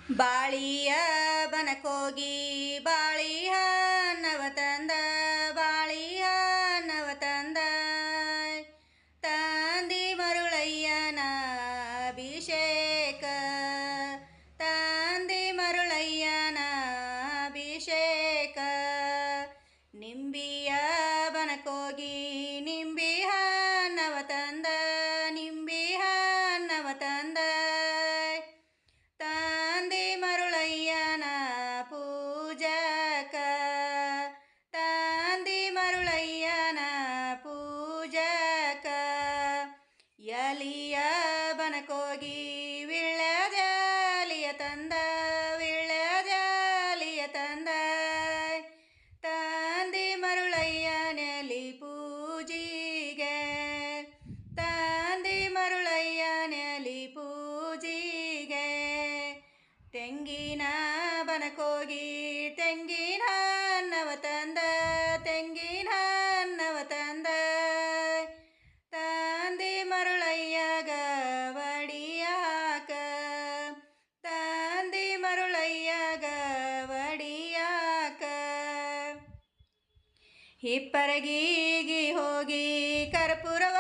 ಬಾಳಿಯ ಬನಕೋಗಿ ಬಾಳಿಯ ನವತಂದ ಬಾಳಿಯ ನವತಂದ ತಂದಿ ಮರುಳಯ್ಯನ ಅಭಿಷೇಕ ತಂದಿ ಮರುಳಯ್ಯನ ಅಭಿಷೇಕ ನಿಂಬಿಯ ಬನಕೋಗಿ ನಿಂಬಿಯ ನವತಂದ ನಿಂಬಿಯ ನವತಂದ ತಂದಿ ಮರುಳಯ್ಯನ ಪೂಜಕ ತಂದಿ ಮರುಳಯ್ಯನ ಪೂಜಕ ಯಲಿಯ ಬನಕೋಗಿ ವಿಳ್ಯದಲಿಯ ತಂದ ವಿಳ್ಯದಲಿಯ ತಂದ ತಂದಿ ಮರುಳಯ್ಯನಲ್ಲಿ ಪೂಜಿಗೆ ತಂದಿ ಮರುಳಯ್ಯನಲ್ಲಿ ಪೂಜಿಗೆ ತೆಂಗಿನ ಬನಕೋಗಿ ತೆಂಗಿನ ನವತಂದ ತೆಂಗಿನ ನವತಂದ ತಂದಿ ಮರುಳಯ್ಯಗ ವಡಿಯಾಕ ತಂದಿ ಮರುಳಯ್ಯಗ ವಡಿಯಾಕ ಹಿಪ್ಪರಗಿಗಿ ಹೋಗಿ ಕರ್ಪೂರವ